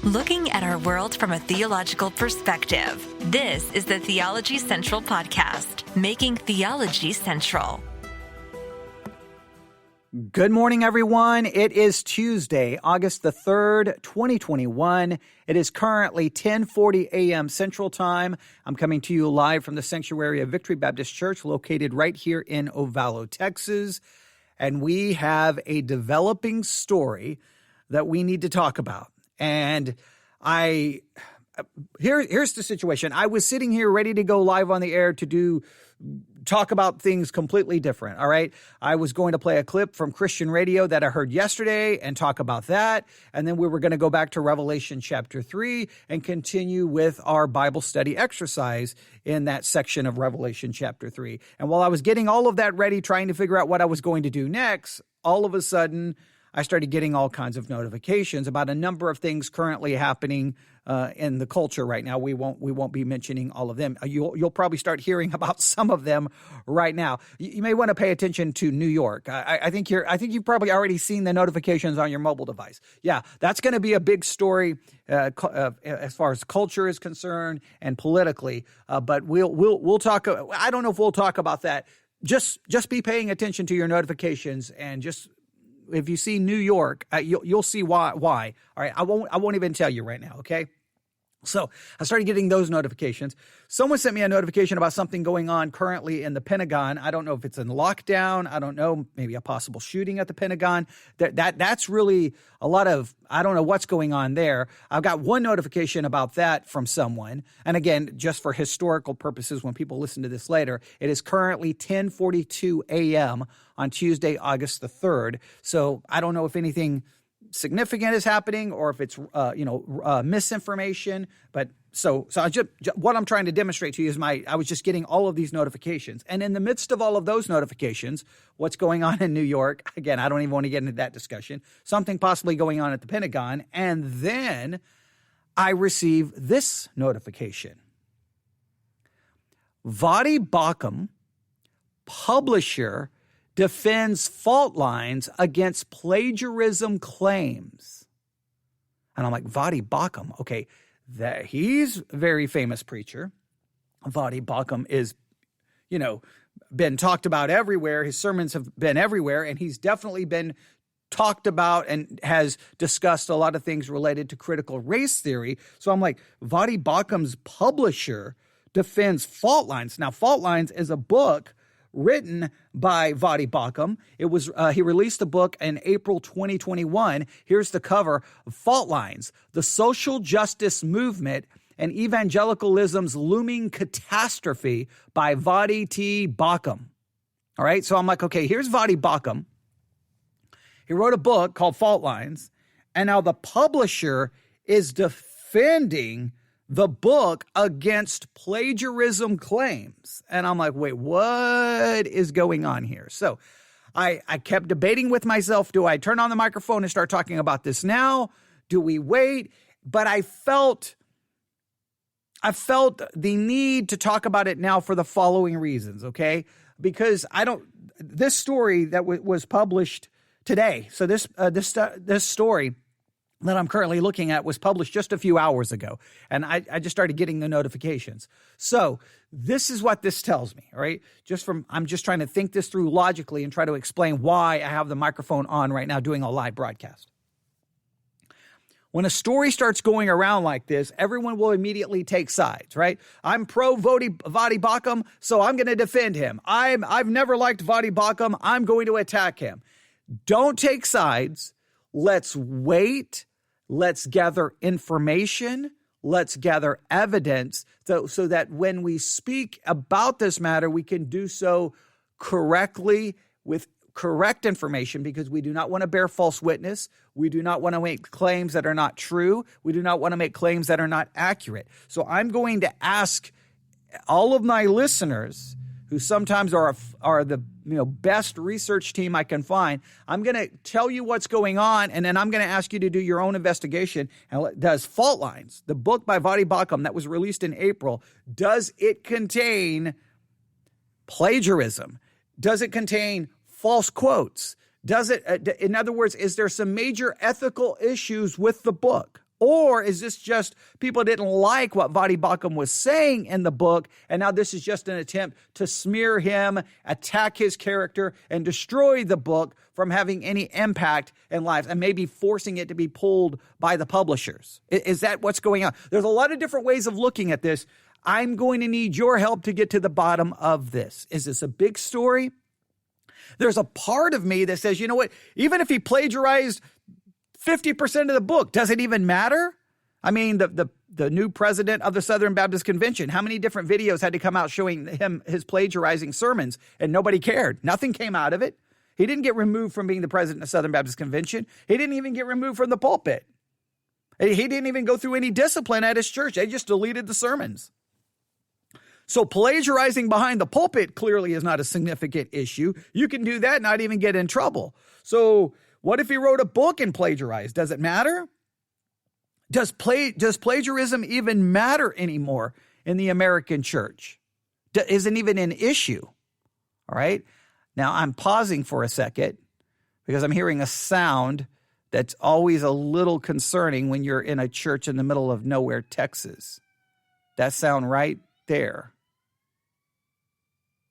Looking at our world from a theological perspective. This is the Theology Central Podcast, making theology central. Good morning, everyone. It is Tuesday, August the 3rd, 2021. It is currently 10:40 a.m. Central Time. I'm coming to you live from the sanctuary of Victory Baptist Church, located right here in Ovalo, Texas. And we have a developing story that we need to talk about. And here's the situation. I was sitting here ready to go live on the air to talk about things completely different. All right. I was going to play a clip from Christian radio that I heard yesterday and talk about that. And then we were going to go back to Revelation chapter 3 and continue with our Bible study exercise in that section of Revelation chapter 3. And while I was getting all of that ready, trying to figure out what I was going to do next, all of a sudden, I started getting all kinds of notifications about a number of things currently happening in the culture right now. We won't be mentioning all of them. You'll probably start hearing about some of them right now. You may want to pay attention to New York. I think you've probably already seen the notifications on your mobile device. Yeah, that's going to be a big story as far as culture is concerned and politically. But we'll talk. I don't know if we'll talk about that. Just be paying attention to your notifications and just. If you see New York, you'll see why. All right, I won't even tell you right now. Okay. So I started getting those notifications. Someone sent me a notification about something going on currently in the Pentagon. I don't know if it's in lockdown. I don't know, maybe a possible shooting at the Pentagon. That's really a lot of, I don't know what's going on there. I've got one notification about that from someone. And again, just for historical purposes, when people listen to this later, it is currently 10:42 a.m. on Tuesday, August the 3rd. So I don't know if anything significant is happening or if it's misinformation, but so what I'm trying to demonstrate to you is I was just getting all of these notifications, and in the midst of all of those notifications, what's going on in New York? Again, I don't even want to get into that discussion. Something possibly going on at the Pentagon, and then I receive this notification: Voddie Baucham, publisher, defends fault lines against plagiarism claims. And I'm like, Voddie Baucham, okay, he's a very famous preacher. Voddie Baucham is, been talked about everywhere. His sermons have been everywhere, and he's definitely been talked about and has discussed a lot of things related to critical race theory. So I'm like, Voddie Baucham's publisher defends fault lines. Now, Fault Lines is a book written by Voddie Baucham. It was he released a book in April 2021. Here's the cover: Fault Lines: The Social Justice Movement and Evangelicalism's Looming Catastrophe by Voddie T. Baucham. All right, so I'm like, okay, here's Voddie Baucham. He wrote a book called Fault Lines, and now the publisher is defending the book against plagiarism claims. And I'm like, wait, what is going on here? So I kept debating with myself, do I turn on the microphone and start talking about this now? Do we wait? But I felt the need to talk about it now for the following reasons, okay? Because this story that was published today, so this story that I'm currently looking at was published just a few hours ago, and I just started getting the notifications. So this is what this tells me, all right? I'm just trying to think this through logically and try to explain why I have the microphone on right now doing a live broadcast. When a story starts going around like this, everyone will immediately take sides, right? I'm pro Voddie Baucham, so I'm going to defend him. I've never liked Voddie Baucham. I'm going to attack him. Don't take sides. Let's wait. Let's gather information. Let's gather evidence so that when we speak about this matter, we can do so correctly with correct information, because we do not want to bear false witness. We do not want to make claims that are not true. We do not want to make claims that are not accurate. So I'm going to ask all of my listeners, who sometimes are the best research team I can find. I'm going to tell you what's going on, and then I'm going to ask you to do your own investigation. And does Fault Lines, the book by Voddie Baucham that was released in April, does it contain plagiarism? Does it contain false quotes? Does it? In other words, is there some major ethical issues with the book? Or is this just people didn't like what Voddie Baucham was saying in the book, and now this is just an attempt to smear him, attack his character, and destroy the book from having any impact in lives, and maybe forcing it to be pulled by the publishers? Is that what's going on? There's a lot of different ways of looking at this. I'm going to need your help to get to the bottom of this. Is this a big story? There's a part of me that says, you know what, even if he plagiarized 50% of the book, does it even matter? I mean, the new president of the Southern Baptist Convention, how many different videos had to come out showing him his plagiarizing sermons, and nobody cared? Nothing came out of it. He didn't get removed from being the president of the Southern Baptist Convention. He didn't even get removed from the pulpit. He didn't even go through any discipline at his church. They just deleted the sermons. So plagiarizing behind the pulpit clearly is not a significant issue. You can do that, not even get in trouble. So what if he wrote a book and plagiarized? Does it matter? Does plagiarism even matter anymore in the American church? Isn't even an issue. All right. Now I'm pausing for a second because I'm hearing a sound that's always a little concerning when you're in a church in the middle of nowhere, Texas. That sound right there.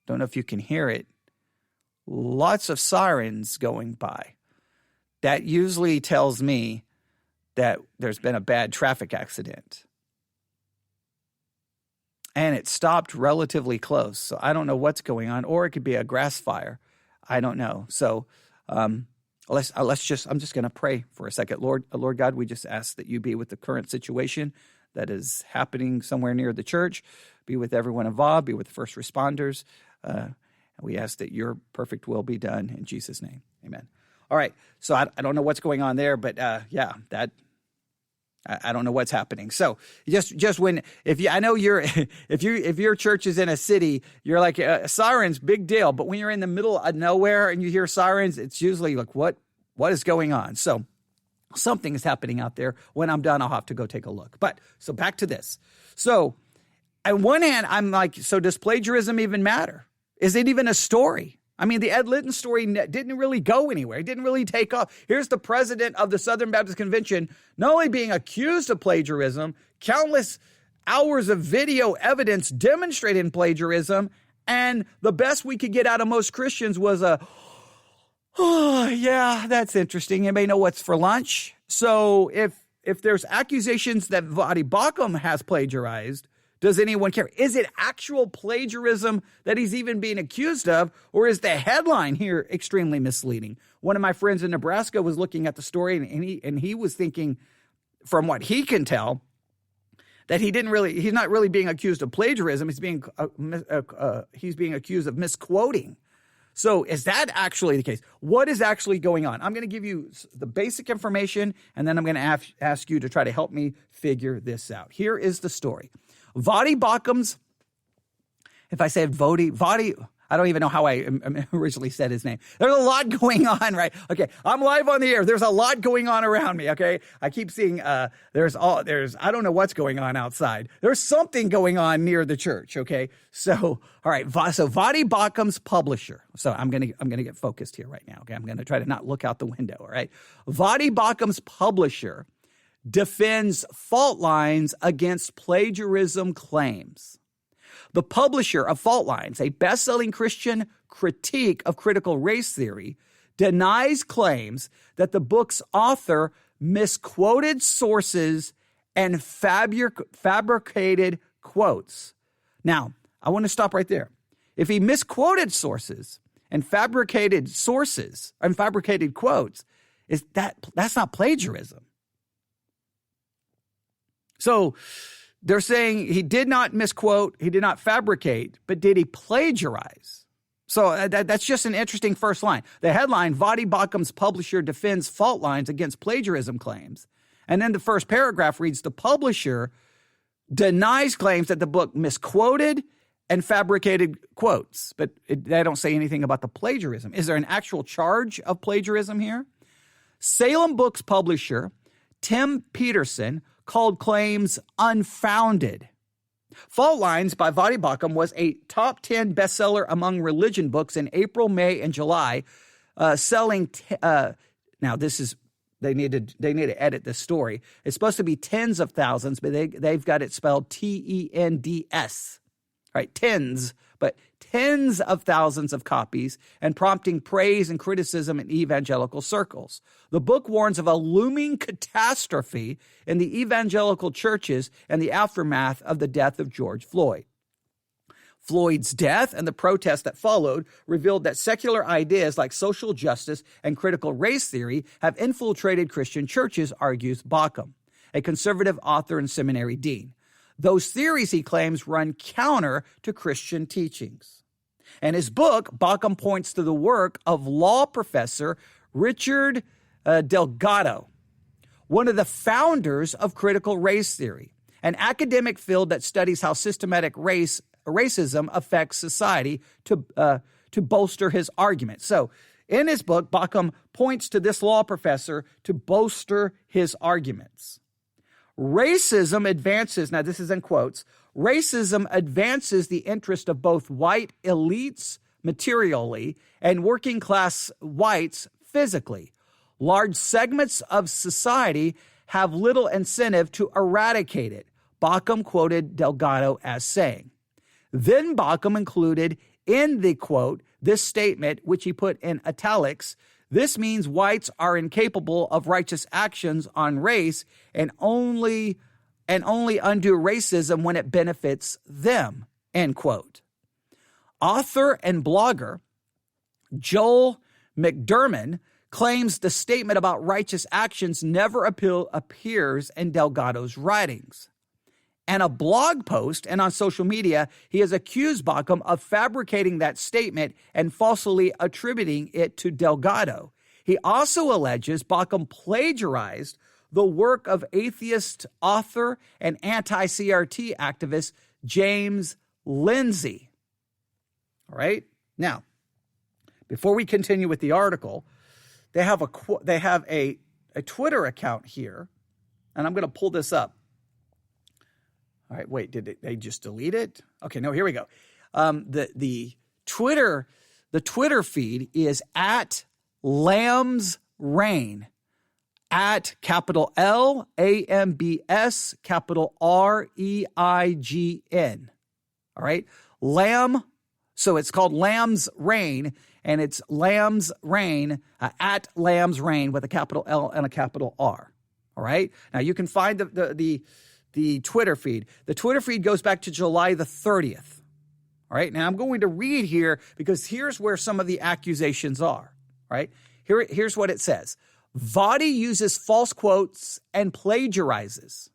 Don't know if you can hear it. Lots of sirens going by. That usually tells me that there's been a bad traffic accident. And it stopped relatively close. So I don't know what's going on. Or it could be a grass fire. I don't know. So I'm just going to pray for a second. Lord God, we just ask that you be with the current situation that is happening somewhere near the church. Be with everyone involved. Be with the first responders. We ask that your perfect will be done in Jesus' name. Amen. All right. So I don't know what's going on there, but I don't know what's happening. So just when, if your church is in a city, you're like, sirens, big deal. But when you're in the middle of nowhere and you hear sirens, it's usually like, what is going on? So something is happening out there. When I'm done, I'll have to go take a look. But so back to this. So on one hand, I'm like, so does plagiarism even matter? Is it even a story? I mean, the Ed Litton story didn't really go anywhere. It didn't really take off. Here's the president of the Southern Baptist Convention, not only being accused of plagiarism, countless hours of video evidence demonstrating plagiarism, and the best we could get out of most Christians was oh, yeah, that's interesting. Anybody know what's for lunch? So if there's accusations that Voddie Baucham has plagiarized, does anyone care? Is it actual plagiarism that he's even being accused of, or is the headline here extremely misleading? One of my friends in Nebraska was looking at the story, and he was thinking, from what he can tell, that he's not really being accused of plagiarism. He's being accused of misquoting. So is that actually the case? What is actually going on? I'm going to give you the basic information, and then I'm going to ask you to try to help me figure this out. Here is the story. Voddie Baucham's, if I said Voddie, I don't even know how I originally said his name. There's a lot going on, right? Okay, I'm live on the air. There's a lot going on around me, okay? I keep seeing I don't know what's going on outside. There's something going on near the church, okay? So, all right, so Voddie Baucham's publisher. So I'm going to get focused here right now, okay? I'm going to try to not look out the window, all right? Voddie Baucham's publisher defends fault lines against plagiarism claims. The publisher of Fault Lines, a best-selling Christian critique of critical race theory, denies claims that the book's author misquoted sources and fabricated quotes. Now, I want to stop right there. If he misquoted sources and fabricated quotes, that's not plagiarism. So they're saying he did not misquote, he did not fabricate, but did he plagiarize? So that's just an interesting first line. The headline, Voddie Baucham's publisher defends fault lines against plagiarism claims. And then the first paragraph reads, the publisher denies claims that the book misquoted and fabricated quotes, but they don't say anything about the plagiarism. Is there an actual charge of plagiarism here? Salem Books publisher Tim Peterson called claims unfounded. Fault Lines by Voddie Baucham was a top 10 bestseller among religion books in April, May, and July, selling now this is They need to edit this story. It's supposed to be tens of thousands, but they've got it spelled TENDS. Right, tens, but tens of thousands of copies, and prompting praise and criticism in evangelical circles. The book warns of a looming catastrophe in the evangelical churches and the aftermath of the death of George Floyd. Floyd's death and the protests that followed revealed that secular ideas like social justice and critical race theory have infiltrated Christian churches, argues Baucham, a conservative author and seminary dean. Those theories, he claims, run counter to Christian teachings. In his book, Baucham points to the work of law professor Richard Delgado, one of the founders of critical race theory, an academic field that studies how systematic racism affects society to bolster his argument. So in his book, Baucham points to this law professor to bolster his arguments. Racism advances, now this is in quotes, racism advances the interest of both white elites materially and working class whites physically. Large segments of society have little incentive to eradicate it, Baucham quoted Delgado as saying. Then Baucham included in the quote this statement, which he put in italics. This means whites are incapable of righteous actions on race and only undo racism when it benefits them, end quote. Author and blogger Joel McDermott claims the statement about righteous actions never appears in Delgado's writings. And a blog post and on social media, he has accused Baucham of fabricating that statement and falsely attributing it to Delgado. He also alleges Baucham plagiarized the work of atheist author and anti-CRT activist James Lindsay. All right? Now, before we continue with the article, they have a Twitter account here, and I'm going to pull this up. All right, wait, did they just delete it? Okay, no, here we go. The Twitter feed is at Lamb's Reign, at capital LAMBS, capital REIGN. All right, Lamb. So it's called Lamb's Reign, and it's Lamb's Reign at Lamb's Reign with a capital L and a capital R. All right. Now you can find the Twitter feed. The Twitter feed goes back to July the 30th. All right. Now I'm going to read here because here's where some of the accusations are. All right. Here's what it says. Voddie uses false quotes and plagiarizes.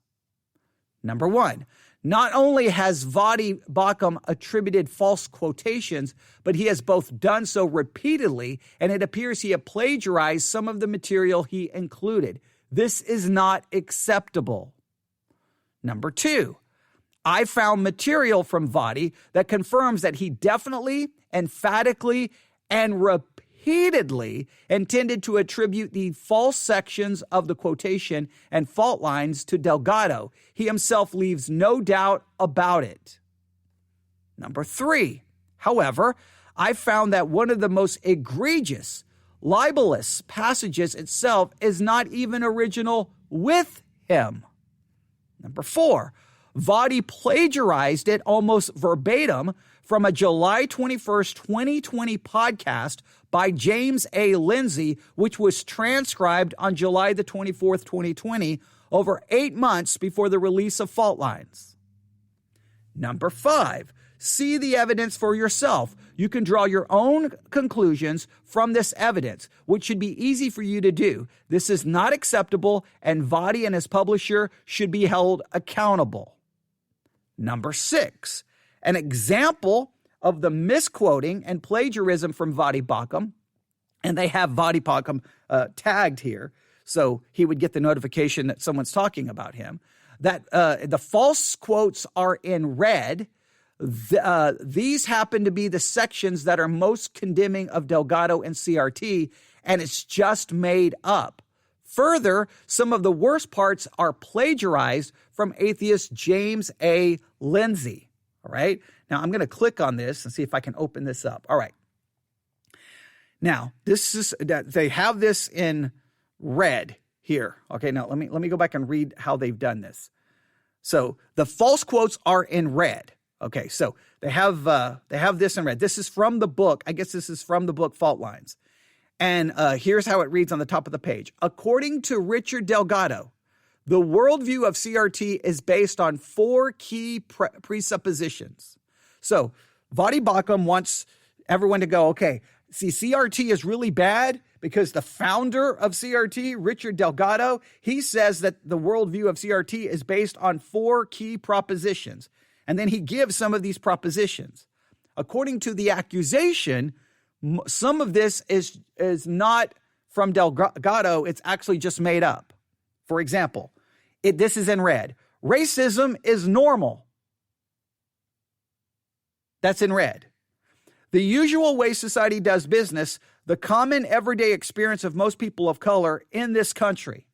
Number one, not only has Voddie Baucham attributed false quotations, but he has both done so repeatedly, and it appears he had plagiarized some of the material he included. This is not acceptable. Number two, I found material from Voddie that confirms that he definitely, emphatically, and repeatedly intended to attribute the false sections of the quotation and fault lines to Delgado. He himself leaves no doubt about it. Number three, however, I found that one of the most egregious, libelous passages itself is not even original with him. Number four, Voddie plagiarized it almost verbatim from a July 21st, 2020 podcast by James A. Lindsay, which was transcribed on July the 24th, 2020, over 8 months before the release of Fault Lines. Number five, see the evidence for yourself. You can draw your own conclusions from this evidence, which should be easy for you to do. This is not acceptable, and Voddie and his publisher should be held accountable. Number six, an example of the misquoting and plagiarism from Voddie Baucham, and they have Voddie Baucham tagged here, so he would get the notification that someone's talking about him, that the false quotes are in red. These happen to be the sections that are most condemning of Delgado and CRT, and it's just made up. Further, some of the worst parts are plagiarized from atheist James A. Lindsay. All right. Now I'm going to click on this and see if I can open this up. All right. Now this is that they have this in red here. Okay, now let me go back and read how they've done this. So the false quotes are in red. Okay, so they have this in red. This is from the book. I guess this is from the book Fault Lines. And here's how it reads on the top of the page. According to Richard Delgado, the worldview of CRT is based on 4 key presuppositions. So Voddie Baucham wants everyone to go, okay, see, CRT is really bad because the founder of CRT, Richard Delgado, he says that the worldview of CRT is based on 4 key propositions. And then he gives some of these propositions. According to the accusation, some of this is not from Delgado. It's actually just made up. For example, this is in red. Racism is normal. That's in red. The usual way society does business, the common everyday experience of most people of color in this country.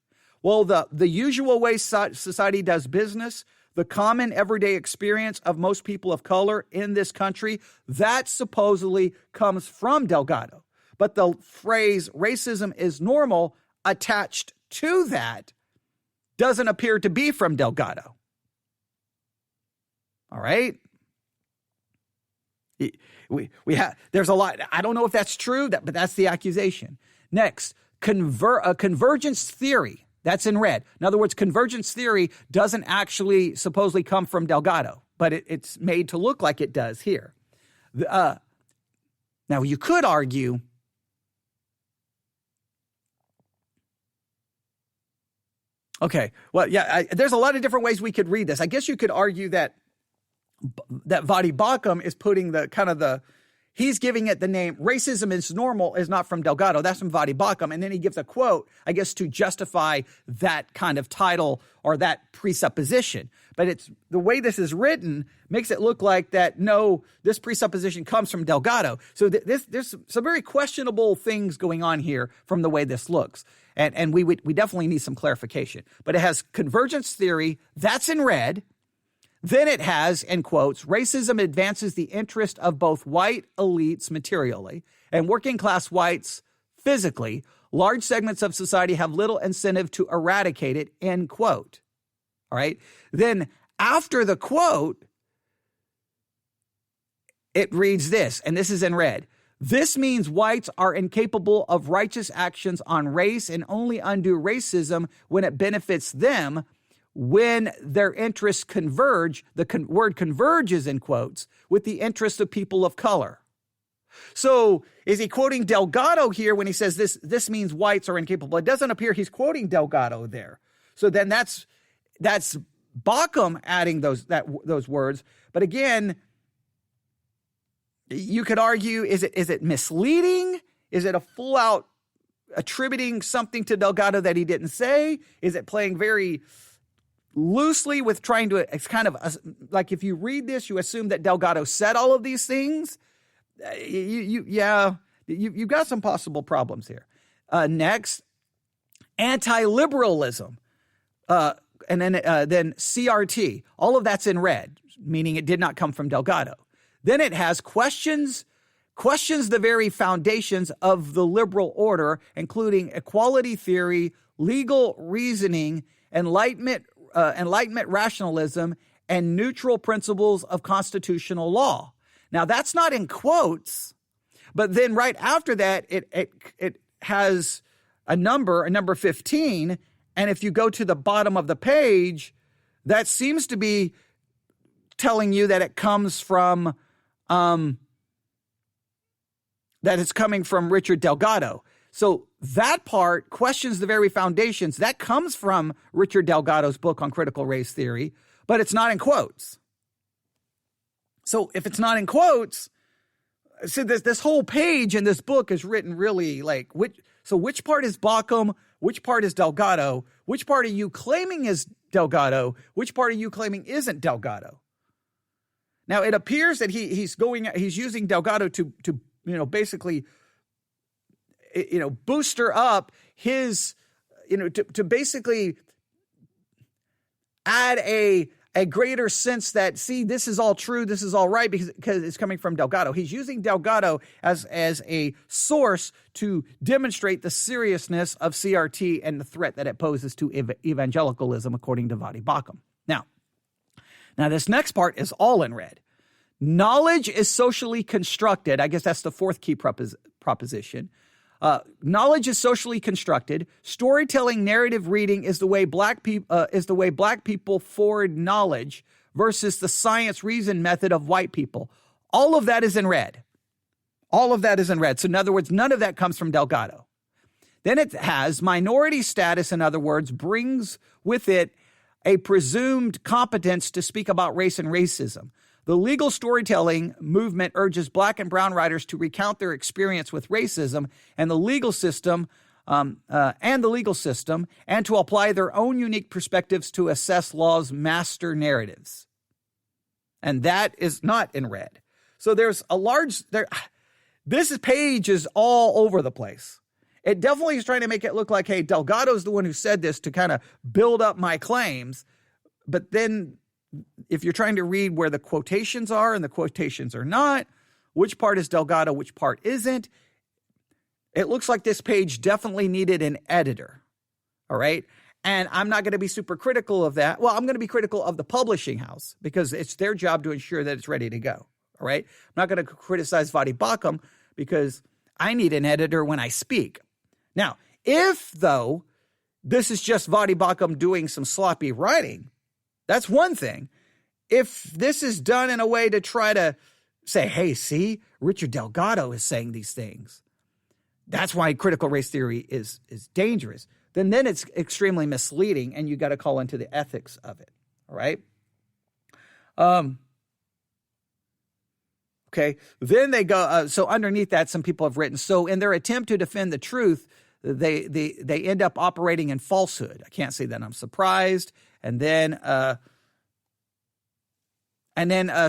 Well, the usual way society does business, the common everyday experience of most people of color in this country, that supposedly comes from Delgado. But the phrase racism is normal attached to that doesn't appear to be from Delgado. All right? We have, there's a lot. I don't know if that's true, but that's the accusation. Next, convergence theory. That's in red. In other words, convergence theory doesn't actually supposedly come from Delgado, but it's made to look like it does here. Now, you could argue there's a lot of different ways we could read this. I guess you could argue that Voddie Baucham is putting he's giving it the name racism is normal is not from Delgado. That's from Voddie Baucham. And then he gives a quote, I guess, to justify that kind of title or that presupposition. But it's the way this is written makes it look like that, no, this presupposition comes from Delgado. So there's some very questionable things going on here from the way this looks. And we definitely need some clarification. But it has convergence theory. That's in red. Then it has, in quotes, racism advances the interest of both white elites materially and working class whites physically. Large segments of society have little incentive to eradicate it, end quote. All right. Then after the quote, it reads this, and this is in red. This means whites are incapable of righteous actions on race and only undo racism when it benefits them. When their interests converge, the word converge is in quotes, with the interests of people of color. So is he quoting Delgado here when he says this means whites are incapable? It doesn't appear he's quoting Delgado there. So then that's Baucham adding those words. But again, you could argue, is it misleading? Is it a full out attributing something to Delgado that he didn't say? Is it playing very loosely with trying to, it's kind of like if you read this, you assume that Delgado said all of these things. You've got some possible problems here. Next, anti-liberalism, and then CRT. All of that's in red, meaning it did not come from Delgado. Then it has questions the very foundations of the liberal order, including equality theory, legal reasoning, Enlightenment rationalism, and neutral principles of constitutional law. Now, that's not in quotes, but then right after that, it has a number 15, and if you go to the bottom of the page, that seems to be telling you that it comes from, that it's coming from Richard Delgado. So that part questions the very foundations. That comes from Richard Delgado's book on critical race theory, but it's not in quotes. So if it's not in quotes, so this whole page in this book is written really like, which part is Baucham? Which part is Delgado? Which part are you claiming is Delgado? Which part are you claiming isn't Delgado? Now, it appears that he's using Delgado to basically booster up his, to basically add a a greater sense that, see, this is all true, this is all right, because it's coming from Delgado. He's using Delgado as a source to demonstrate the seriousness of CRT and the threat that it poses to evangelicalism, according to Voddie Baucham. Now, this next part is all in red. Knowledge is socially constructed. I guess that's the fourth key proposition. Knowledge is socially constructed. Storytelling, narrative reading is the way black people forward knowledge versus the science reason method of white people. All of that is in red. All of that is in red. So in other words, none of that comes from Delgado. Then it has minority status. In other words, brings with it a presumed competence to speak about race and racism. The legal storytelling movement urges black and brown writers to recount their experience with racism and the legal system, and to apply their own unique perspectives to assess law's master narratives. And that is not in red. So there's a large this page is all over the place. It definitely is trying to make it look like, hey, Delgado's the one who said this to kind of build up my claims, but then if you're trying to read where the quotations are and the quotations are not, which part is Delgado, which part isn't, it looks like this page definitely needed an editor. All right. And I'm not going to be super critical of that. Well, I'm going to be critical of the publishing house because it's their job to ensure that it's ready to go. All right. I'm not going to criticize Voddie Baucham because I need an editor when I speak. Now, if though this is just Voddie Baucham doing some sloppy writing, that's one thing. If this is done in a way to try to say, hey, see, Richard Delgado is saying these things, that's why critical race theory is dangerous, then it's extremely misleading and you got to call into the ethics of it. All right. Okay. Then they go, so underneath that, some people have written, so in their attempt to defend the truth, they end up operating in falsehood. I can't say that I'm surprised. And then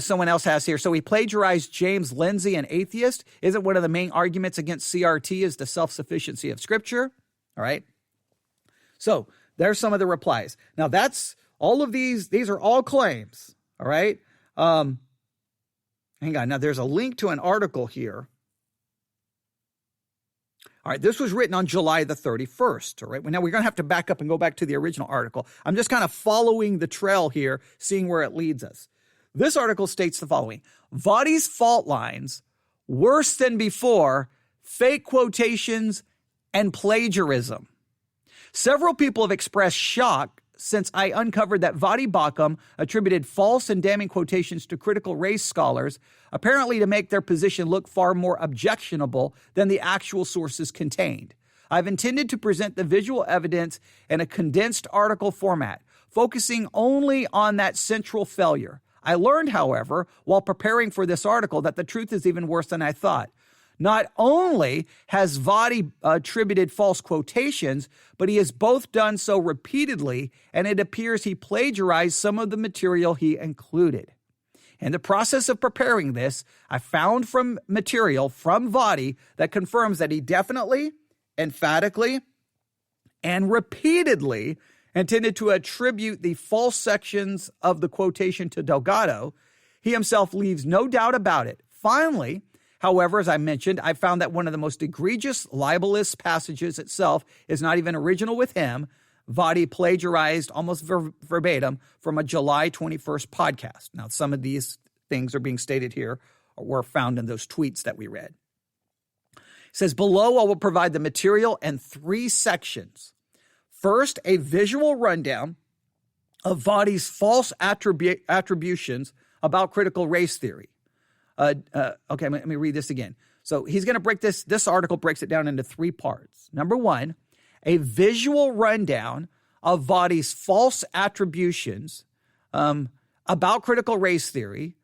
someone else has here. So he plagiarized James Lindsay, an atheist. Isn't one of the main arguments against CRT is the self-sufficiency of Scripture? All right. So there's some of the replies. Now that's all of these. These are all claims. All right. Hang on. Now there's a link to an article here. All right, this was written on July the 31st, all right? Now, we're going to have to back up and go back to the original article. I'm just kind of following the trail here, seeing where it leads us. This article states the following. Voddie's fault lines, worse than before, fake quotations, and plagiarism. Several people have expressed shock since I uncovered that Voddie Baucham attributed false and damning quotations to critical race scholars, apparently to make their position look far more objectionable than the actual sources contained. I've intended to present the visual evidence in a condensed article format, focusing only on that central failure. I learned, however, while preparing for this article, that the truth is even worse than I thought. Not only has Voddie attributed false quotations, but he has both done so repeatedly, and it appears he plagiarized some of the material he included. In the process of preparing this, I found from material from Voddie that confirms that he definitely, emphatically, and repeatedly intended to attribute the false sections of the quotation to Delgado. He himself leaves no doubt about it. Finally, however, as I mentioned, I found that one of the most egregious libelous passages itself is not even original with him. Voddie plagiarized almost verbatim from a July 21st podcast. Now, some of these things are being stated here or were found in those tweets that we read. It says, below I will provide the material in 3 sections. First, a visual rundown of Voddie's false attributions about critical race theory. Okay, let me read this again. So he's going to break this article breaks it down into 3 parts. Number 1, a visual rundown of Voddie's false attributions about critical race theory,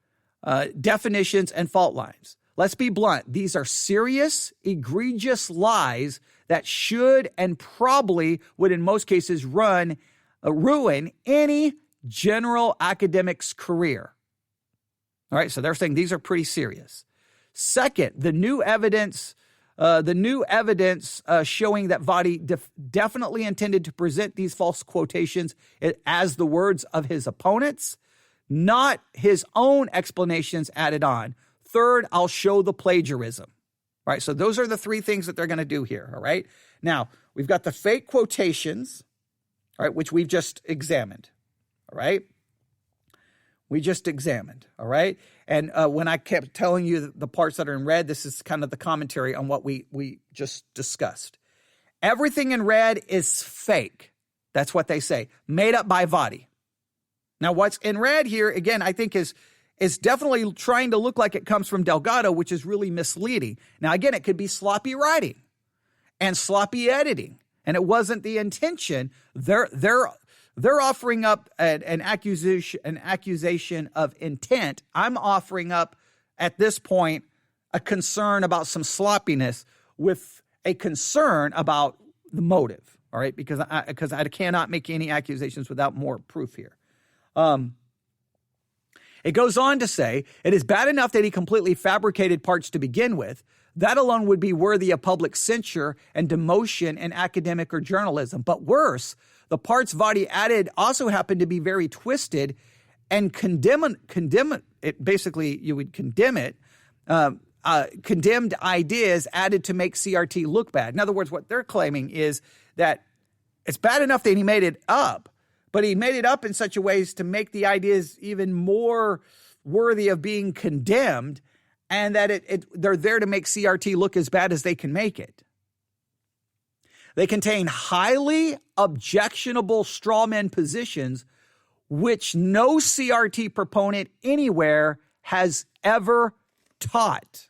definitions, and fault lines. Let's be blunt. These are serious, egregious lies that should and probably would in most cases ruin any general academic's career. All right, so they're saying these are pretty serious. Second, the new evidence showing that Voddie definitely intended to present these false quotations as the words of his opponents. not his own explanations added on. Third, I'll show the plagiarism. All right, so those are the three things that they're going to do here, all right? Now, we've got the fake quotations, all right, which we've just examined, all right? We just examined, all right? And when I kept telling you the parts that are in red, this is kind of the commentary on what we just discussed. Everything in red is fake. That's what they say, made up by Voddie. Now, what's in red here, again, I think is definitely trying to look like it comes from Delgado, which is really misleading. Now, again, it could be sloppy writing and sloppy editing, and it wasn't the intention. They're offering up an accusation of intent. I'm offering up at this point a concern about some sloppiness with a concern about the motive. All right, because I cannot make any accusations without more proof here. It goes on to say, it is bad enough that he completely fabricated parts to begin with. That alone would be worthy of public censure and demotion in academic or journalism. But worse, the parts Voddie added also happened to be very twisted and condemn it. Basically, you would condemn it. Condemned ideas added to make CRT look bad. In other words, what they're claiming is that it's bad enough that he made it up, but he made it up in such a way as to make the ideas even more worthy of being condemned, and that they're there to make CRT look as bad as they can make it. They contain highly objectionable strawman positions which no CRT proponent anywhere has ever taught.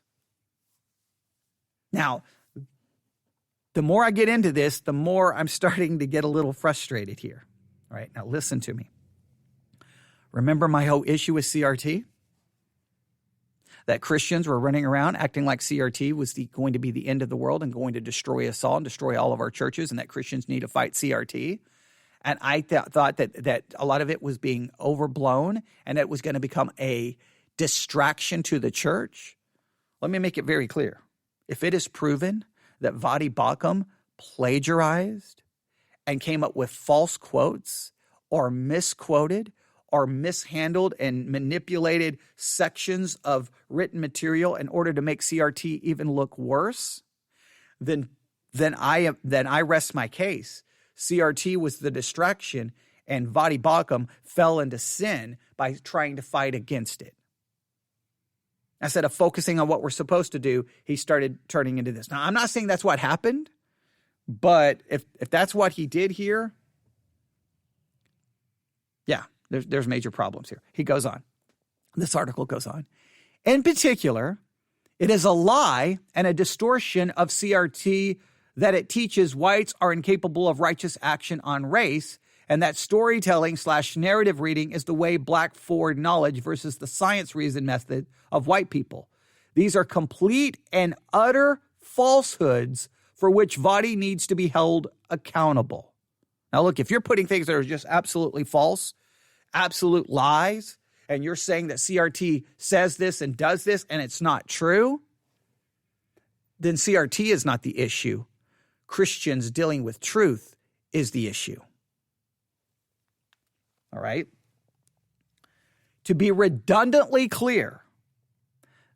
Now, the more I get into this, the more I'm starting to get a little frustrated here. All right, now listen to me. Remember my whole issue with CRT? That Christians were running around acting like CRT was going to be the end of the world and going to destroy us all and destroy all of our churches, and that Christians need to fight CRT. And I thought that a lot of it was being overblown and it was going to become a distraction to the church. Let me make it very clear. If it is proven that Voddie Baucham plagiarized and came up with false quotes or misquoted or mishandled and manipulated sections of written material in order to make CRT even look worse, then I rest my case. CRT was the distraction, and Voddie Baucham fell into sin by trying to fight against it. Instead of focusing on what we're supposed to do, he started turning into this. Now, I'm not saying that's what happened, but if that's what he did here, yeah, there's major problems here. He goes on. This article goes on. In particular, it is a lie and a distortion of CRT that it teaches whites are incapable of righteous action on race, and that storytelling/narrative reading is the way black forward knowledge versus the science reason method of white people. These are complete and utter falsehoods for which Voddie needs to be held accountable. Now, look, if you're putting things that are just absolutely false, absolute lies, and you're saying that CRT says this and does this and it's not true, then CRT is not the issue. Christians dealing with truth is the issue. All right? To be redundantly clear,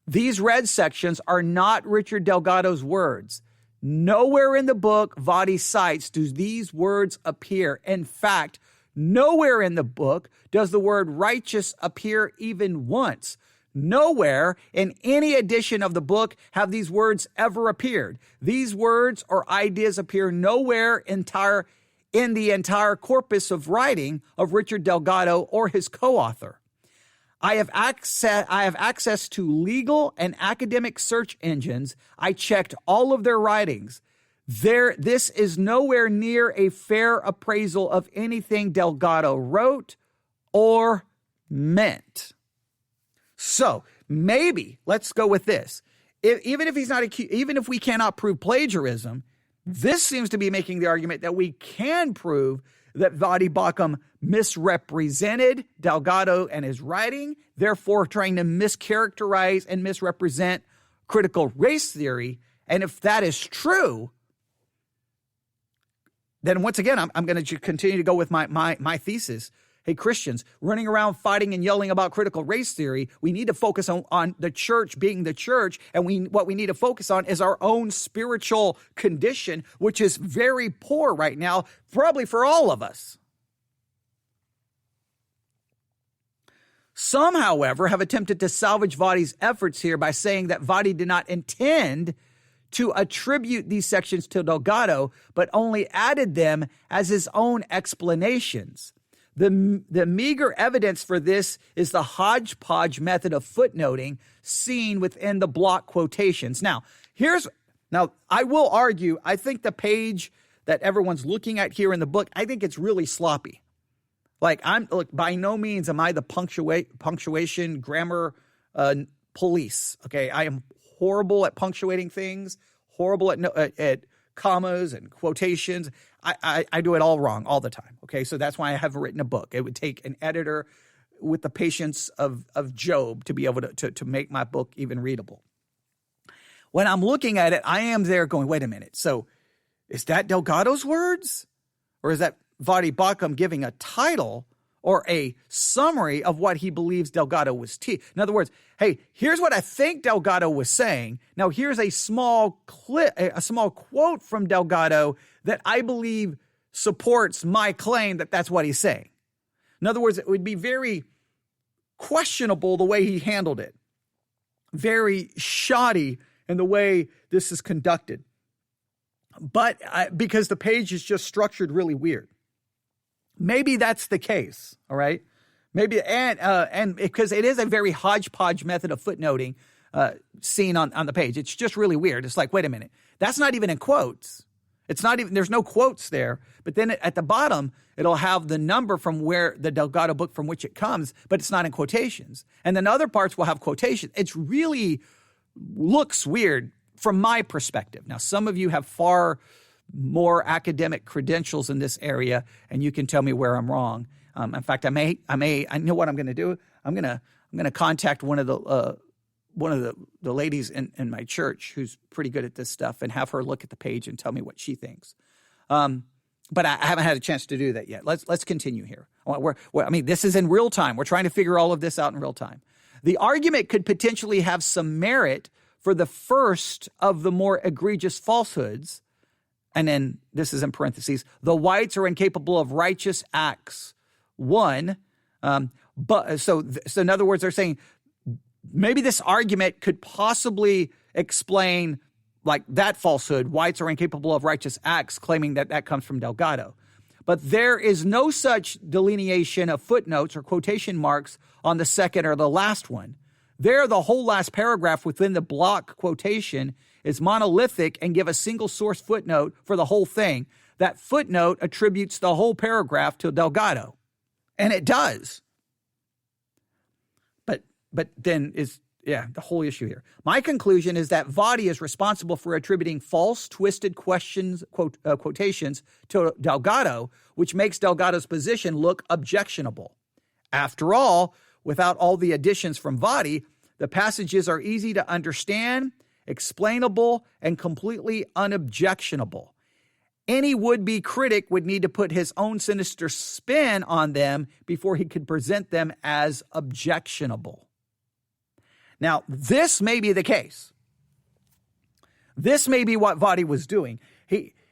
these red sections are not Richard Delgado's words. Nowhere in the book Voddie cites do these words appear. In fact, nowhere in the book does the word righteous appear even once. Nowhere in any edition of the book have these words ever appeared. These words or ideas appear nowhere in the entire corpus of writing of Richard Delgado or his co-author. I have access to legal and academic search engines. I checked all of their writings. This is nowhere near a fair appraisal of anything Delgado wrote or meant. So maybe let's go with this. Even if we cannot prove plagiarism, this seems to be making the argument that we can prove that Voddie Baucham misrepresented Delgado and his writing, therefore trying to mischaracterize and misrepresent critical race theory. And if that is true, then once again, I'm going to continue to go with my thesis. hey, Christians, running around fighting and yelling about critical race theory, we need to focus on the church being the church, and what we need to focus on is our own spiritual condition, which is very poor right now, probably for all of us. Some, however, have attempted to salvage Voddie's efforts here by saying that Voddie did not intend to attribute these sections to Delgado, but only added them as his own explanations. The meager evidence for this is the hodgepodge method of footnoting seen within the block quotations. Now, I will argue, I think the page that everyone's looking at here in the book, I think it's really sloppy. By no means am I the punctuation grammar police. Okay, I am horrible at punctuating things, horrible at commas and quotations. I do it all wrong all the time. Okay, so that's why I haven't written a book. It would take an editor with the patience of Job to be able to make my book even readable. When I'm looking at it, I am there going, wait a minute. So is that Delgado's words? Or is that Voddie Baucham giving a title or a summary of what he believes Delgado was teaching? In other words, hey, here's what I think Delgado was saying. Now here's a small clip, a small quote from Delgado that I believe supports my claim that that's what he's saying. In other words, it would be very questionable the way he handled it. Very shoddy in the way this is conducted. But because the page is just structured really weird. Maybe that's the case, all right? Maybe, and because it is a very hodgepodge method of footnoting seen on the page. It's just really weird. It's like, wait a minute, that's not even in quotes. It's not even, there's no quotes there. But then at the bottom, it'll have the number from where the Delgado book from which it comes, but it's not in quotations. And then other parts will have quotations. It's really looks weird from my perspective. Now, some of you have far more academic credentials in this area, and you can tell me where I'm wrong. In fact, I know what I'm going to do. I'm going to contact one of the ladies in my church who's pretty good at this stuff and have her look at the page and tell me what she thinks. But I haven't had a chance to do that yet. Let's continue here. This is in real time. We're trying to figure all of this out in real time. The argument could potentially have some merit for the first of the more egregious falsehoods. And then this is in parentheses, the whites are incapable of righteous acts. So in other words, they're saying maybe this argument could possibly explain like that falsehood, whites are incapable of righteous acts, claiming that comes from Delgado. But there is no such delineation of footnotes or quotation marks on the second or the last one. There, the whole last paragraph within the block quotation is monolithic and give a single source footnote for the whole thing. That footnote attributes the whole paragraph to Delgado. And it does. But then the whole issue here. My conclusion is that Voddie is responsible for attributing false, twisted quotations to Delgado, which makes Delgado's position look objectionable. After all, without all the additions from Voddie, the passages are easy to understand, explainable, and completely unobjectionable. Any would-be critic would need to put his own sinister spin on them before he could present them as objectionable. Now, this may be the case. This may be what Voddie was doing. He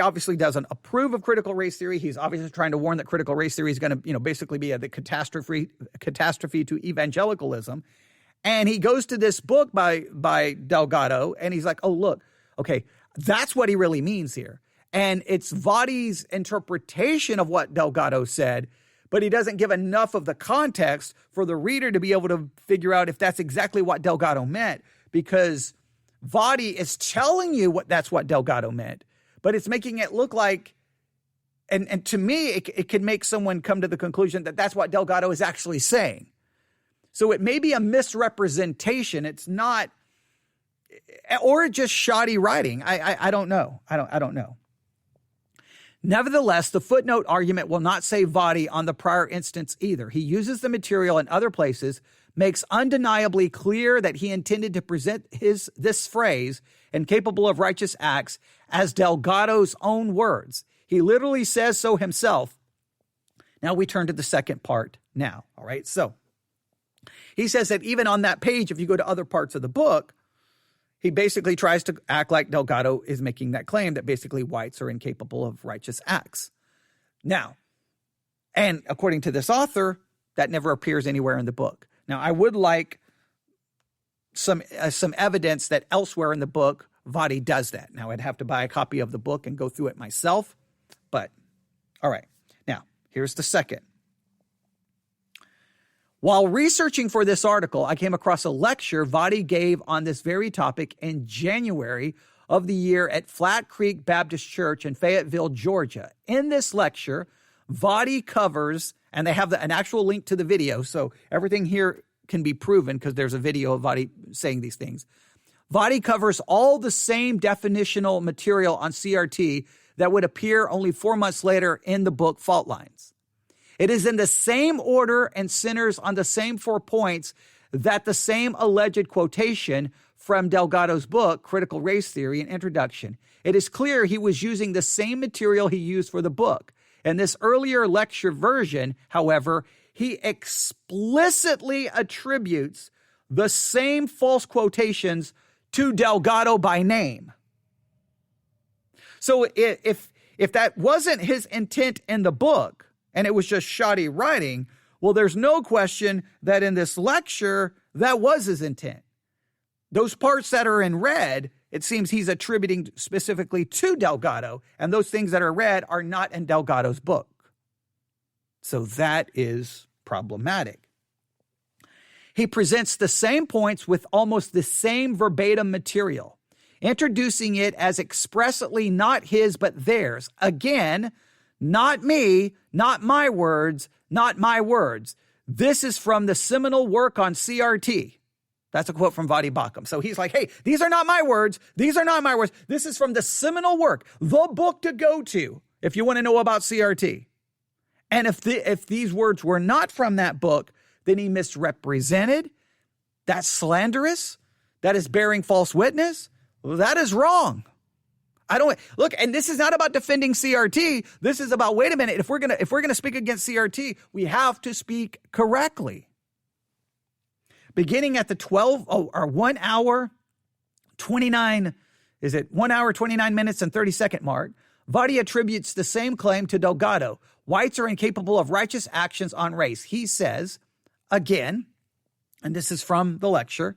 obviously doesn't approve of critical race theory. He's obviously trying to warn that critical race theory is going to, basically be the catastrophe to evangelicalism. And he goes to this book by Delgado, and he's like, oh, look, okay, that's what he really means here. And it's Voddie's interpretation of what Delgado said, but he doesn't give enough of the context for the reader to be able to figure out if that's exactly what Delgado meant, because Voddie is telling you that's what Delgado meant, but it's making it look like, and to me, it can make someone come to the conclusion that that's what Delgado is actually saying. So it may be a misrepresentation. It's not, or just shoddy writing. I don't know. I don't know. Nevertheless, the footnote argument will not save Voddie on the prior instance either. He uses the material in other places, makes undeniably clear that he intended to present this phrase, incapable of righteous acts, as Delgado's own words. He literally says so himself. Now we turn to the second part now, all right? So he says that even on that page, if you go to other parts of the book, he basically tries to act like Delgado is making that claim that basically whites are incapable of righteous acts. Now, and according to this author, that never appears anywhere in the book. Now, I would like some evidence that elsewhere in the book, Voddie does that. Now, I'd have to buy a copy of the book and go through it myself. But, all right. Now, here's the second. While researching for this article, I came across a lecture Voddie gave on this very topic in January of the year at Flat Creek Baptist Church in Fayetteville, Georgia. In this lecture, Voddie covers, and they have an actual link to the video, so everything here can be proven because there's a video of Voddie saying these things. Voddie covers all the same definitional material on CRT that would appear only 4 months later in the book Fault Lines. It is in the same order and centers on the same 4 points that the same alleged quotation from Delgado's book, Critical Race Theory and Introduction. It is clear he was using the same material he used for the book. In this earlier lecture version, however, he explicitly attributes the same false quotations to Delgado by name. So if that wasn't his intent in the book, and it was just shoddy writing, well, there's no question that in this lecture, that was his intent. Those parts that are in red, it seems he's attributing specifically to Delgado, and those things that are red are not in Delgado's book. So that is problematic. He presents the same points with almost the same verbatim material, introducing it as expressly not his but theirs. Again, not me, not my words, not my words. This is from the seminal work on CRT. That's a quote from Voddie Baucham. So he's like, hey, these are not my words. These are not my words. This is from the seminal work, the book to go to if you want to know about CRT. And if these words were not from that book, then he misrepresented. That's slanderous. That is bearing false witness. Well, that is wrong. Look, and this is not about defending CRT. This is about, wait a minute, if we're gonna speak against CRT, we have to speak correctly. Beginning at the 1 hour, 29 minutes and 30-second mark, Voddie attributes the same claim to Delgado. Whites are incapable of righteous actions on race. He says, again, and this is from the lecture,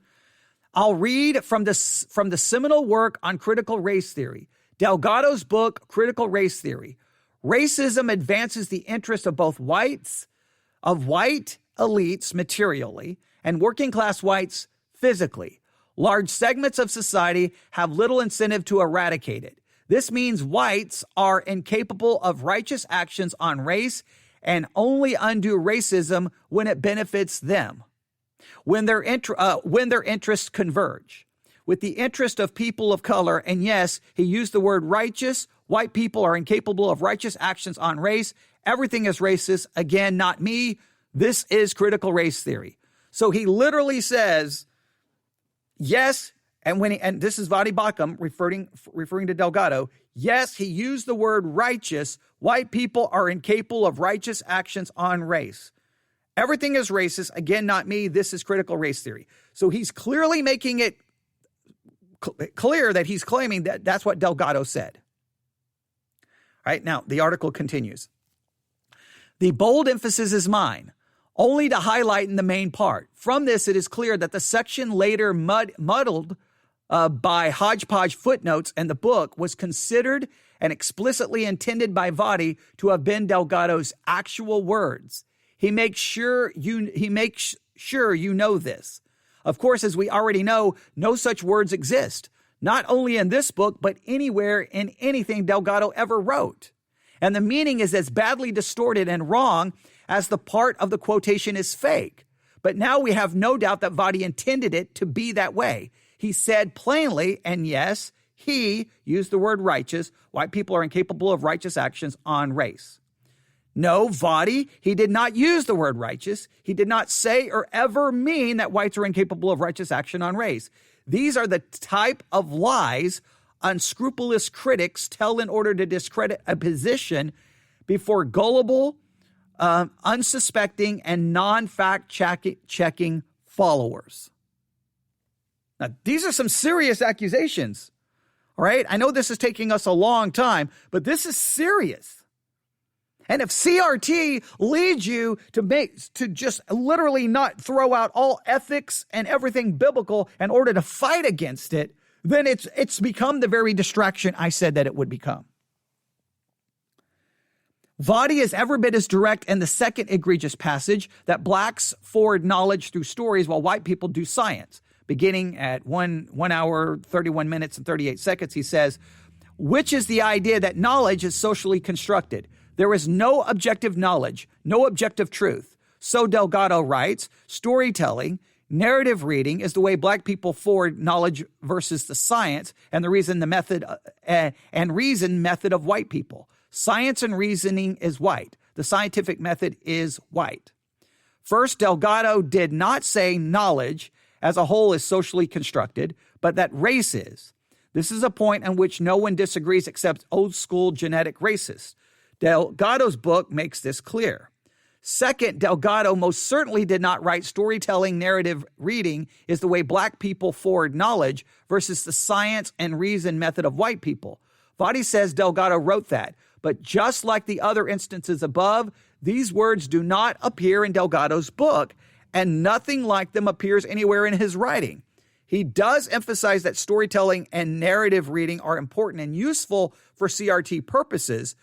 I'll read from the seminal work on critical race theory. Delgado's book, Critical Race Theory. Racism advances the interests of both white elites materially and working class whites physically. Large segments of society have little incentive to eradicate it. This means whites are incapable of righteous actions on race and only undo racism when it benefits them, when their interests converge. With the interest of people of color, and yes, he used the word righteous, white people are incapable of righteous actions on race. Everything is racist. Again, not me. This is critical race theory. So he literally says, yes, and this is Voddie Baucham referring to Delgado. Yes, he used the word righteous. White people are incapable of righteous actions on race. Everything is racist. Again, not me. This is critical race theory. So he's clearly making it clear that he's claiming that that's what Delgado said. All right, now the article continues. The bold emphasis is mine, only to highlight in the main part. From this, it is clear that the section later muddled by hodgepodge footnotes in the book was considered and explicitly intended by Voddie to have been Delgado's actual words. He makes sure you know this. Of course, as we already know, no such words exist, not only in this book, but anywhere in anything Delgado ever wrote. And the meaning is as badly distorted and wrong as the part of the quotation is fake. But now we have no doubt that Voddie intended it to be that way. He said plainly, and yes, he used the word righteous. White people are incapable of righteous actions on race. No, Voddie, he did not use the word righteous. He did not say or ever mean that whites are incapable of righteous action on race. These are the type of lies unscrupulous critics tell in order to discredit a position before gullible unsuspecting and non-fact checking followers. Now, these are some serious accusations, all right? I know this is taking us a long time, but this is serious. And if CRT leads you to just literally not throw out all ethics and everything biblical in order to fight against it, then it's become the very distraction I said that it would become. Voddie is every bit as direct in the second egregious passage that blacks forward knowledge through stories while white people do science. Beginning at 1 hour, 31 minutes, and 38 seconds, he says, which is the idea that knowledge is socially constructed. There is no objective knowledge, no objective truth. So Delgado writes, storytelling, narrative reading is the way black people forward knowledge versus the science and the reason method of white people. Science and reasoning is white. The scientific method is white. First, Delgado did not say knowledge as a whole is socially constructed, but that race is. This is a point on which no one disagrees except old school genetic racists. Delgado's book makes this clear. Second, Delgado most certainly did not write storytelling narrative reading is the way black people forward knowledge versus the science and reason method of white people. Voddie says Delgado wrote that, but just like the other instances above, these words do not appear in Delgado's book, and nothing like them appears anywhere in his writing. He does emphasize that storytelling and narrative reading are important and useful for CRT purposes,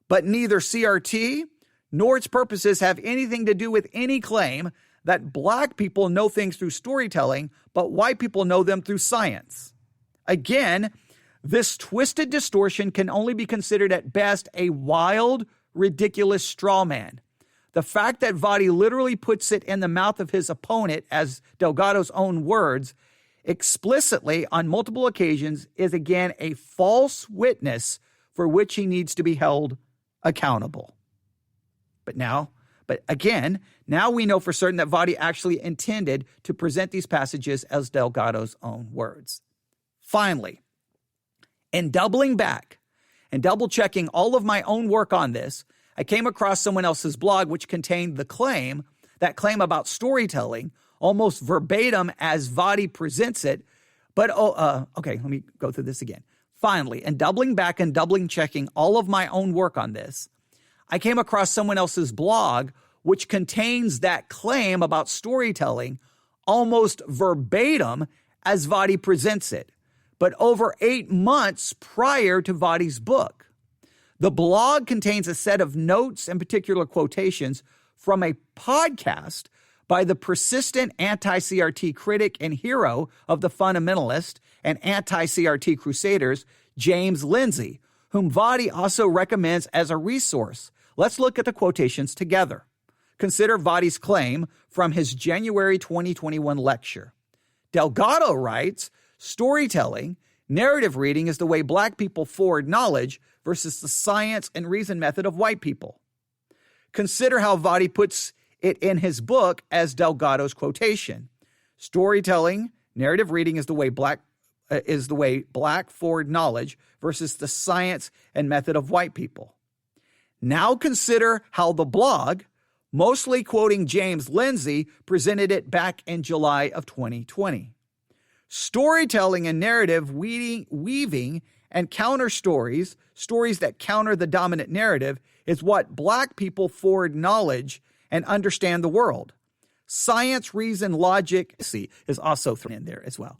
but neither CRT nor its purposes have anything to do with any claim that black people know things through storytelling, but white people know them through science. Again, this twisted distortion can only be considered at best a wild, ridiculous straw man. The fact that Voddie literally puts it in the mouth of his opponent, as Delgado's own words, explicitly on multiple occasions is again a false witness for which he needs to be held accountable. But again, now we know for certain that Voddie actually intended to present these passages as Delgado's own words. Finally, in doubling back and double checking all of my own work on this, I came across someone else's blog which contained that claim about storytelling almost verbatim as Voddie presents it. But, okay, let me go through this again. Finally, in doubling back and doubling checking all of my own work on this, I came across someone else's blog which contains that claim about storytelling almost verbatim as Voddie presents it, but over 8 months prior to Voddie's book. The blog contains a set of notes and particular quotations from a podcast by the persistent anti-CRT critic and hero of the fundamentalist and anti-CRT crusaders, James Lindsay, whom Voddie also recommends as a resource. Let's look at the quotations together. Consider Voddie's claim from his January 2021 lecture. Delgado writes, storytelling, narrative reading is the way black people forward knowledge versus the science and reason method of white people. Consider how Voddie puts it in his book as Delgado's quotation. Storytelling, narrative reading is the way black forward knowledge versus the science and method of white people. Now consider how the blog, mostly quoting James Lindsay, presented it back in July of 2020. Storytelling and narrative weaving and counter stories that counter the dominant narrative, is what black people forward knowledge and understand the world. Science, reason, logic, is also thrown in there as well.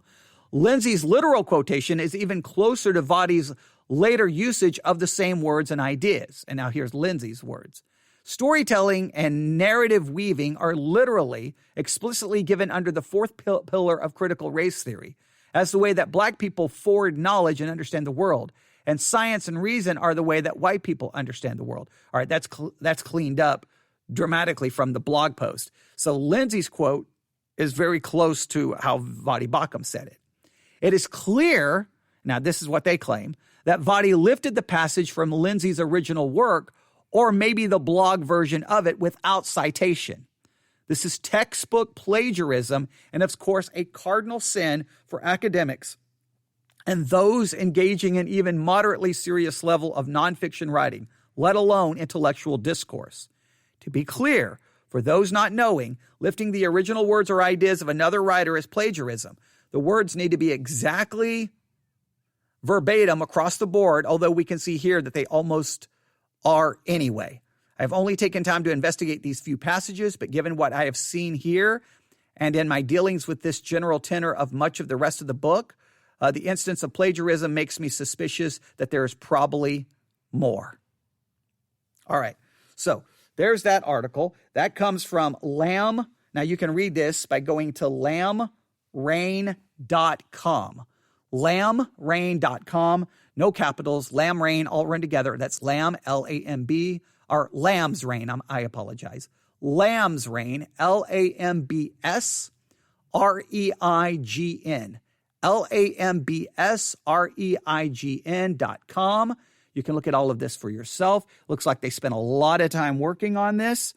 Lindsay's literal quotation is even closer to Voddie's later usage of the same words and ideas. And now here's Lindsay's words. Storytelling and narrative weaving are literally explicitly given under the fourth pillar of critical race theory as the way that black people forward knowledge and understand the world. And science and reason are the way that white people understand the world. All right, that's cleaned up dramatically from the blog post. So Lindsay's quote is very close to how Voddie Baucham said it. It is clear, now this is what they claim, that Voddie lifted the passage from Lindsay's original work, or maybe the blog version of it, without citation. This is textbook plagiarism, and of course a cardinal sin for academics and those engaging in even moderately serious level of nonfiction writing, let alone intellectual discourse. To be clear, for those not knowing, lifting the original words or ideas of another writer is plagiarism. The words need to be exactly verbatim across the board, although we can see here that they almost are anyway. I've only taken time to investigate these few passages, but given what I have seen here and in my dealings with this general tenor of much of the rest of the book, the instance of plagiarism makes me suspicious that there is probably more. All right, so there's that article. That comes from Lamb. Now you can read this by going to lambreign.com. Lambreign.com. No capitals. Lamb all run together. That's Lamb, L-A-M-B, or Lamb's Reign. I apologize. Lamb's Reign, Lambsreign. Lambsreign.com. You can look at all of this for yourself. Looks like they spent a lot of time working on this.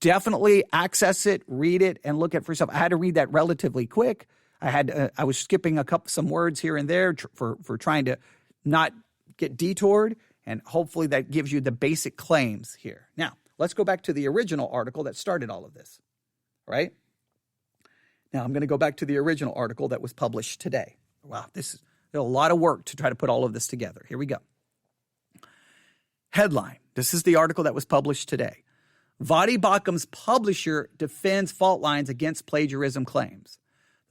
Definitely access it, read it, and look at it for yourself. I had to read that relatively quick. I was skipping some words here and there for trying to not get detoured, and hopefully that gives you the basic claims here. Now, let's go back to the original article that started all of this, right? Now, I'm going to go back to the original article that was published today. Wow, there's a lot of work to try to put all of this together. Here we go. Headline. This is the article that was published today. Voddie Baucham's publisher defends fault lines against plagiarism claims.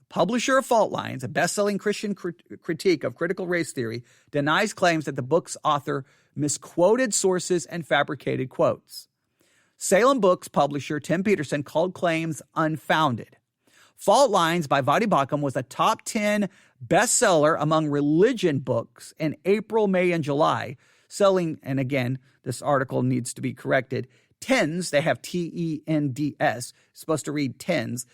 The publisher of Fault Lines, a best-selling Christian critique of critical race theory, denies claims that the book's author misquoted sources and fabricated quotes. Salem Books publisher Tim Peterson called claims unfounded. Fault Lines by Voddie Baucham was a top 10 bestseller among religion books in April, May, and July, selling, and again, this article needs to be corrected, tens, they have T-E-N-D-S, supposed to read tens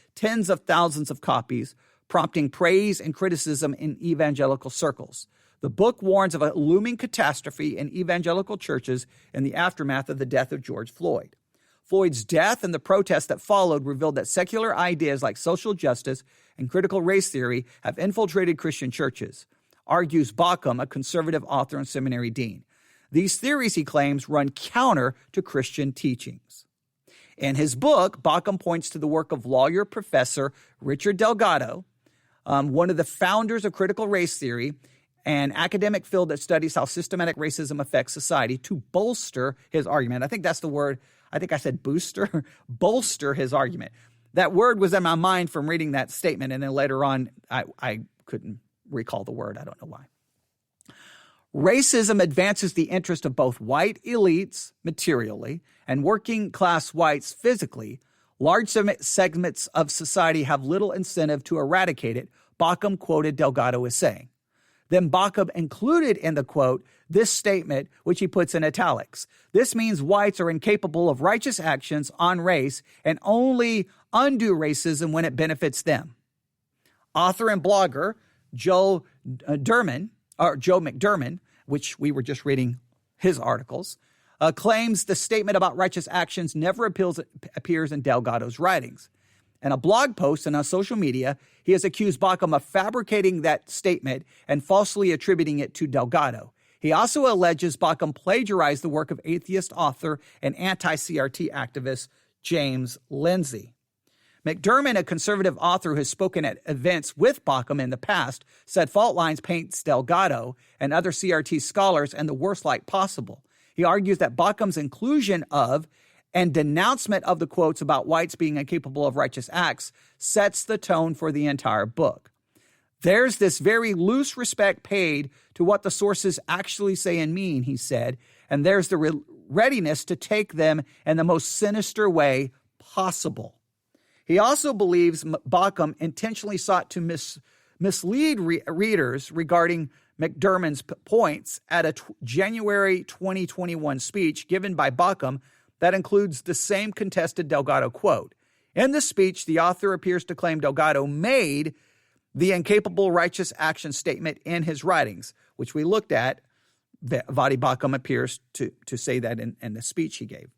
of thousands of copies, prompting praise and criticism in evangelical circles. The book warns of a looming catastrophe in evangelical churches in the aftermath of the death of George Floyd. Floyd's death and the protests that followed revealed that secular ideas like social justice and critical race theory have infiltrated Christian churches, argues Baucham, a conservative author and seminary dean. These theories, he claims, run counter to Christian teachings. In his book, Baucham points to the work of lawyer professor Richard Delgado, one of the founders of critical race theory, an academic field that studies how systematic racism affects society, to bolster his argument. I think that's the word. I think I said booster, bolster his argument. That word was in my mind from reading that statement, and then later on, I couldn't recall the word. I don't know why. Racism advances the interest of both white elites materially and working class whites physically. Large segments of society have little incentive to eradicate it, Baucham quoted Delgado as saying. Then Baucham included in the quote this statement, which he puts in italics. This means whites are incapable of righteous actions on race and only undo racism when it benefits them. Author and blogger Joe McDermott, which we were just reading his articles, claims the statement about righteous actions never appears in Delgado's writings. In a blog post and on social media, he has accused Baucham of fabricating that statement and falsely attributing it to Delgado. He also alleges Baucham plagiarized the work of atheist author and anti-CRT activist James Lindsay. McDermott, a conservative author who has spoken at events with Baucham in the past, said Fault Lines paints Delgado and other CRT scholars in the worst light possible. He argues that Baucham's inclusion of and denouncement of the quotes about whites being incapable of righteous acts sets the tone for the entire book. There's this very loose respect paid to what the sources actually say and mean, he said, and there's the readiness to take them in the most sinister way possible. He also believes Baucham intentionally sought to mislead readers regarding McDermott's points at a January 2021 speech given by Baucham that includes the same contested Delgado quote. In the speech, the author appears to claim Delgado made the incapable righteous action statement in his writings, which we looked at. Voddie Baucham appears to say that in the speech he gave.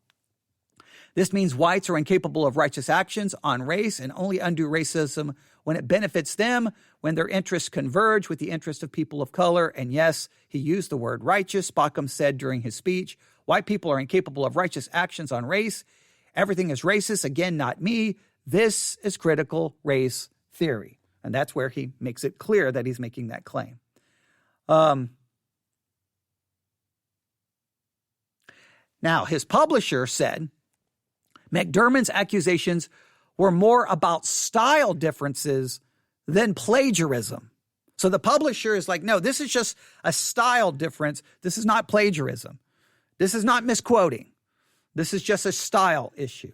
This means whites are incapable of righteous actions on race and only undo racism when it benefits them, when their interests converge with the interests of people of color. And yes, he used the word righteous, Baucham said during his speech. White people are incapable of righteous actions on race. Everything is racist. Again, not me. This is critical race theory. And that's where he makes it clear that he's making that claim. Now, his publisher said McDermott's accusations were more about style differences than plagiarism. So the publisher is like, no, this is just a style difference. This is not plagiarism. This is not misquoting. This is just a style issue.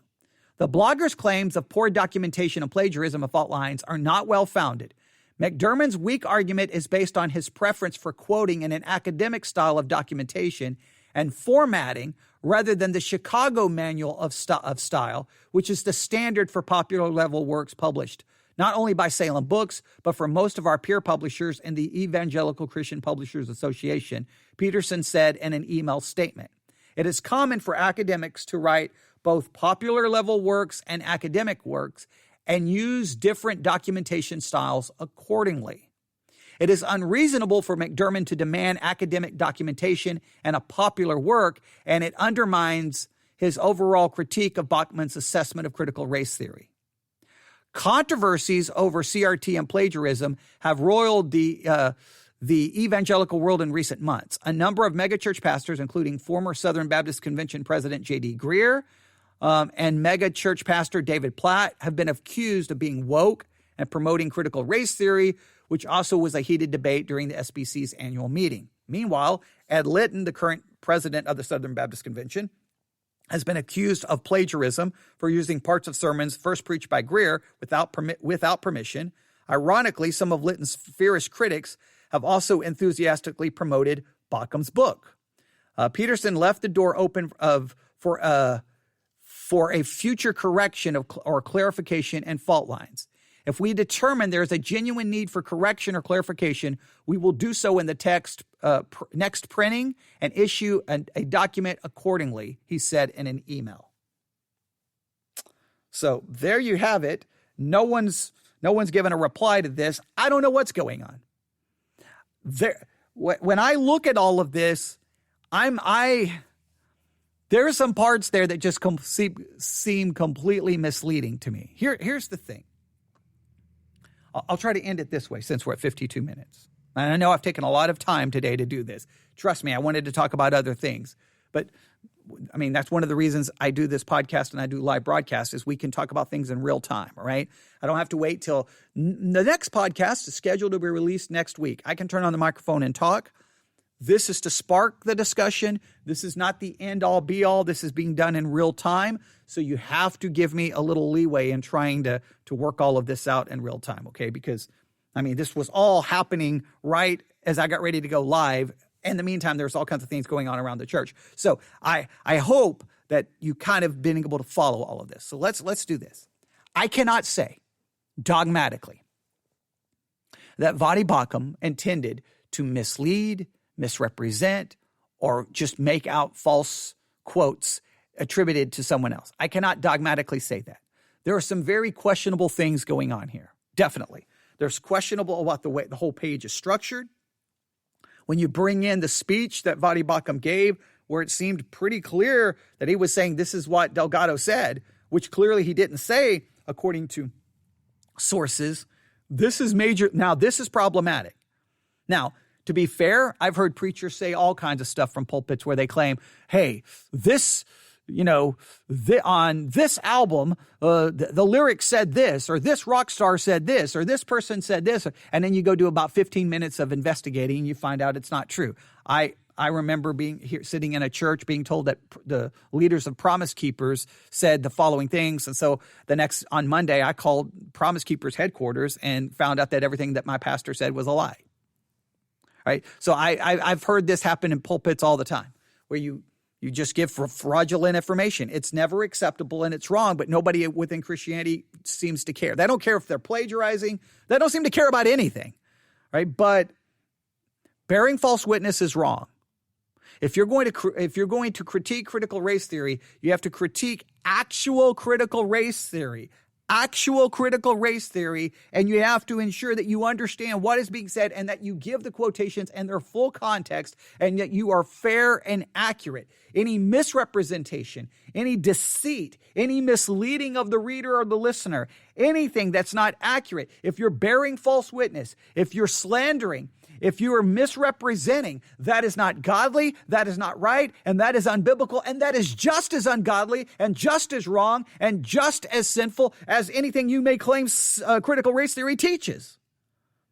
The blogger's claims of poor documentation and plagiarism of fault lines are not well-founded. McDermott's weak argument is based on his preference for quoting in an academic style of documentation and formatting rather than the Chicago Manual of Style, which is the standard for popular level works published, not only by Salem Books, but for most of our peer publishers and the Evangelical Christian Publishers Association, Peterson said in an email statement. It is common for academics to write both popular level works and academic works and use different documentation styles accordingly. It is unreasonable for McDermott to demand academic documentation and a popular work, and it undermines his overall critique of Baucham's assessment of critical race theory. Controversies over CRT and plagiarism have roiled the evangelical world in recent months. A number of megachurch pastors, including former Southern Baptist Convention President J.D. Greear and megachurch pastor David Platt, have been accused of being woke and promoting critical race theory, which also was a heated debate during the SBC's annual meeting. Meanwhile, Ed Litton, the current president of the Southern Baptist Convention, has been accused of plagiarism for using parts of sermons first preached by Greear without permission. Ironically, some of Litton's fiercest critics have also enthusiastically promoted Baucham's book. Peterson left the door open for a future correction or clarification and fault lines. If we determine there is a genuine need for correction or clarification, we will do so in the text next printing and issue a document accordingly, he said in an email. So there you have it. No one's given a reply to this. I don't know what's going on. When I look at all of this, there are some parts there that just seem completely misleading to me. Here's the thing. I'll try to end it this way since we're at 52 minutes. And I know I've taken a lot of time today to do this. Trust me, I wanted to talk about other things. But, I mean, that's one of the reasons I do this podcast and I do live broadcasts is we can talk about things in real time, all right? I don't have to wait till the next podcast is scheduled to be released next week. I can turn on the microphone and talk. This is to spark the discussion. This is not the end-all, be-all. This is being done in real time. So you have to give me a little leeway in trying to work all of this out in real time, okay? Because, I mean, this was all happening right as I got ready to go live. In the meantime, there's all kinds of things going on around the church. So I hope that you kind of been able to follow all of this. So let's do this. I cannot say dogmatically that Voddie Baucham intended to mislead, misrepresent, or just make out false quotes attributed to someone else. I cannot dogmatically say that. There are some very questionable things going on here. Definitely. There's questionable about the way the whole page is structured. When you bring in the speech that Voddie Baucham gave, where it seemed pretty clear that he was saying this is what Delgado said, which clearly he didn't say according to sources, this is major. Now, this is problematic. Now, to be fair, I've heard preachers say all kinds of stuff from pulpits where they claim, hey, this, on this album, the lyrics said this, or this rock star said this, or this person said this. And then you go do about 15 minutes of investigating and you find out it's not true. I remember being here, sitting in a church, being told that the leaders of Promise Keepers said the following things. And so on Monday, I called Promise Keepers headquarters and found out that everything that my pastor said was a lie. Right. So I've heard this happen in pulpits all the time where you just give fraudulent information. It's never acceptable and it's wrong, but nobody within Christianity seems to care. They don't care if they're plagiarizing. They don't seem to care about anything. Right. But bearing false witness is wrong. If you're going to critique critical race theory, you have to critique actual critical race theory, actual critical race theory, and you have to ensure that you understand what is being said and that you give the quotations and their full context and that you are fair and accurate. Any misrepresentation, any deceit, any misleading of the reader or the listener, anything that's not accurate, if you're bearing false witness, if you're slandering, if you are misrepresenting, that is not godly, that is not right, and that is unbiblical, and that is just as ungodly and just as wrong and just as sinful as anything you may claim critical race theory teaches.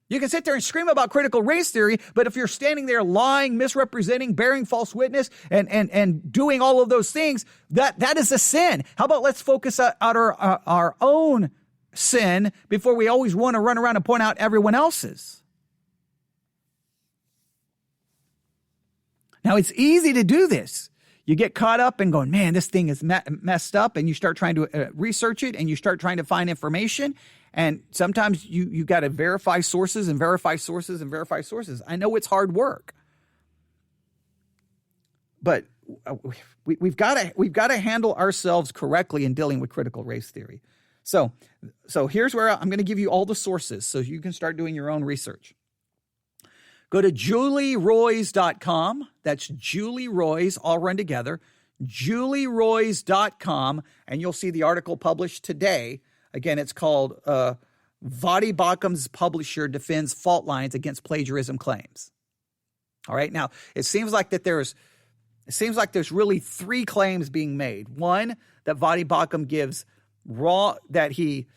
You can sit there and scream about critical race theory, but if you're standing there lying, misrepresenting, bearing false witness, and doing all of those things, that is a sin. How about let's focus on our own sin before we always want to run around and point out everyone else's. Now, it's easy to do this. You get caught up and going, man, this thing is messed up, and you start trying to research it, and you start trying to find information, and sometimes you got to verify sources and verify sources and verify sources. I know it's hard work, but we've got to handle ourselves correctly in dealing with critical race theory. So here's where I'm going to give you all the sources so you can start doing your own research. Go to julieroys.com. That's Julie Roys, all run together. julieroys.com, and you'll see the article published today. Again, it's called Voddie Baucham's Publisher Defends Fault Lines Against Plagiarism Claims. All right. Now, it seems like there's really three claims being made. One, that Voddie Baucham gives that he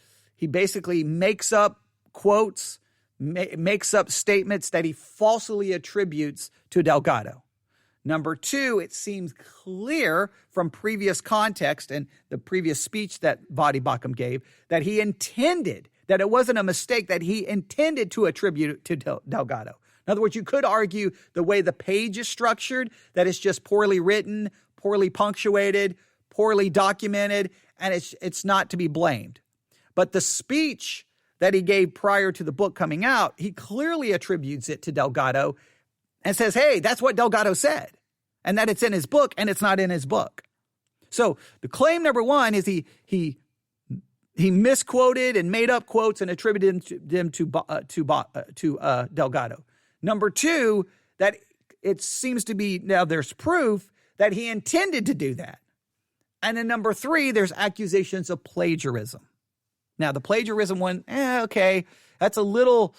basically makes up quotes, makes up statements that he falsely attributes to Delgado. Number two, it seems clear from previous context and the previous speech that Voddie Baucham gave that he intended, that it wasn't a mistake, that he intended to attribute it to Delgado. In other words, you could argue the way the page is structured, that it's just poorly written, poorly punctuated, poorly documented, and it's not to be blamed. But the speech that he gave prior to the book coming out, he clearly attributes it to Delgado and says, hey, that's what Delgado said, and that it's in his book, and it's not in his book. So the claim number one is he misquoted and made up quotes and attributed them to Delgado. Number two, that it seems to be, now there's proof that he intended to do that. And then number three, there's accusations of plagiarism. Now, the plagiarism one, okay, that's a little,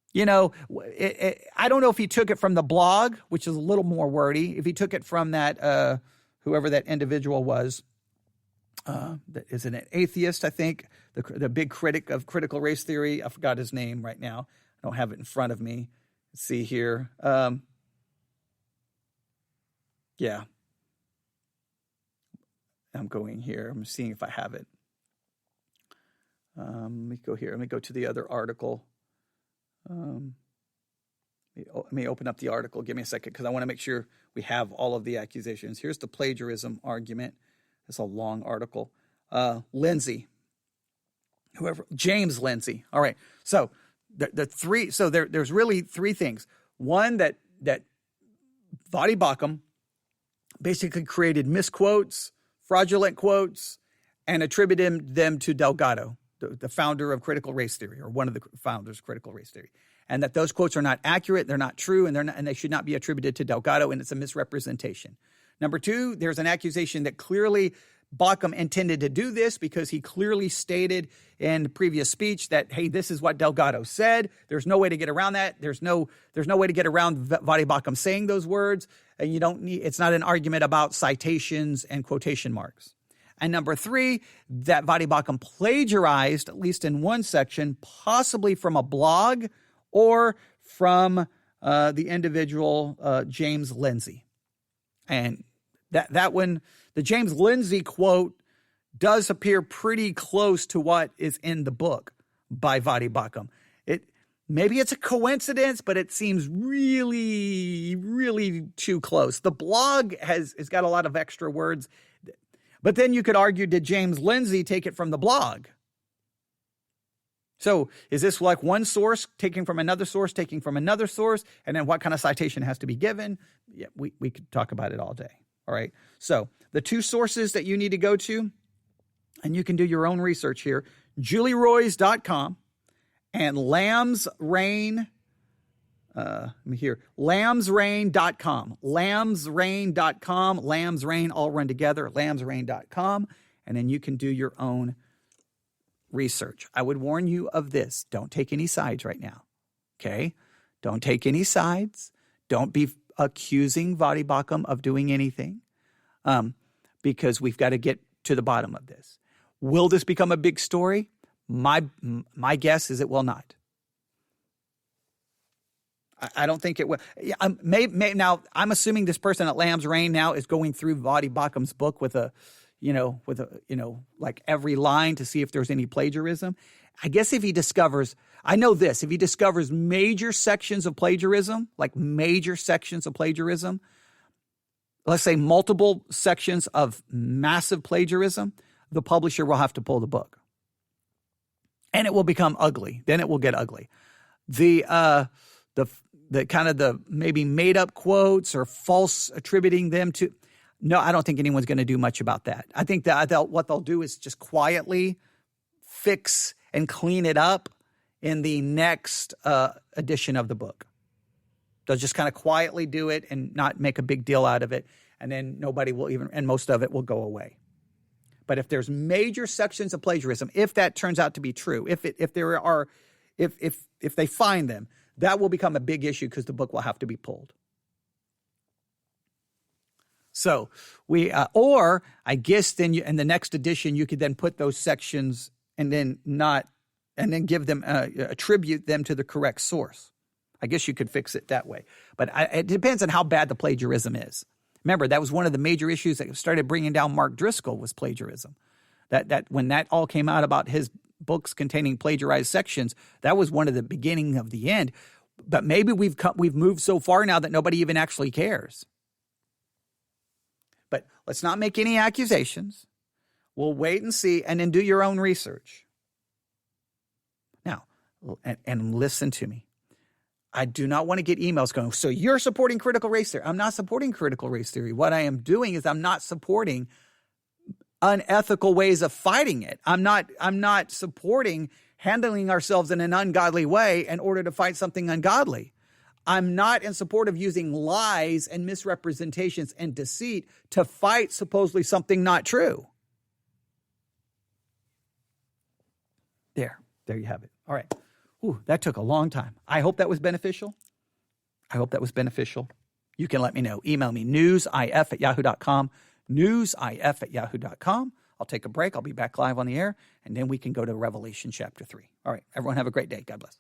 I don't know if he took it from the blog, which is a little more wordy. If he took it from that, whoever that individual was, that is an atheist, I think, the big critic of critical race theory. I forgot his name right now. I don't have it in front of me. Let's see here. Yeah. I'm going here. I'm seeing if I have it. Let me go here. Let me go to the other article. Let me open up the article. Give me a second because I want to make sure we have all of the accusations. Here's the plagiarism argument. It's a long article. Lindsay, James Lindsay. All right. So there's really three things. One, that Voddie Baucham basically created misquotes, fraudulent quotes, and attributed them to Delgado, the founder of critical race theory, or one of the founders of critical race theory, and that those quotes are not accurate, they're not true, and they should not be attributed to Delgado, and it's a misrepresentation. Number two, there's an accusation that clearly Baucham intended to do this because he clearly stated in the previous speech that, hey, this is what Delgado said. There's no way to get around that. There's no way to get around Voddie Baucham saying those words. And it's not an argument about citations and quotation marks. And number three, that Voddie Baucham plagiarized, at least in one section, possibly from a blog or from the individual James Lindsay. And that one, the James Lindsay quote does appear pretty close to what is in the book by Voddie Baucham. Maybe it's a coincidence, but it seems really, really too close. The blog has got a lot of extra words, but then you could argue, did James Lindsay take it from the blog? So is this like one source taking from another source, and then what kind of citation has to be given? Yeah, we could talk about it all day. All right. So the two sources that you need to go to and you can do your own research here, julieroys.com and lambsrain, lambsrain.com, lambsrain, all run together, lambsrain.com, and then you can do your own research. I would warn you of this. Don't take any sides right now, okay? Don't take any sides. Don't be accusing Voddie Baucham of doing anything, because we've got to get to the bottom of this. Will this become a big story? My guess is it will not. I don't think it will. Now, I'm assuming this person at Lamb's Reign now is going through Voddie Baucham's book with like every line to see if there's any plagiarism. I guess if he discovers, I know this, if he discovers major sections of plagiarism, let's say multiple sections of massive plagiarism, the publisher will have to pull the book. And it will become ugly. Then it will get ugly. The kind of the maybe made up quotes or false attributing them to, no, I don't think anyone's going to do much about that. I think that what they'll do is just quietly fix and clean it up in the next edition of the book. They'll just kind of quietly do it and not make a big deal out of it. And then nobody will even, and most of it will go away. But if there's major sections of plagiarism, if that turns out to be true, if they find them, that will become a big issue because the book will have to be pulled. So or I guess then in the next edition you could then put those sections and then give them attribute them to the correct source. I guess you could fix it that way, but it depends on how bad the plagiarism is. Remember, that was one of the major issues that started bringing down Mark Driscoll was plagiarism. That when that all came out about his books containing plagiarized sections, that was one of the beginning of the end. But maybe we've moved so far now that nobody even actually cares. But let's not make any accusations. We'll wait and see, and then do your own research. Now, and listen to me. I do not want to get emails going, so you're supporting critical race theory. I'm not supporting critical race theory. What I am doing is I'm not supporting unethical ways of fighting it. I'm not supporting handling ourselves in an ungodly way in order to fight something ungodly. I'm not in support of using lies and misrepresentations and deceit to fight supposedly something not true. There you have it. All right. Ooh, that took a long time. I hope that was beneficial. You can let me know. Email me, newsif@yahoo.com, newsif@yahoo.com. I'll take a break. I'll be back live on the air, and then we can go to Revelation chapter 3. All right, everyone have a great day. God bless.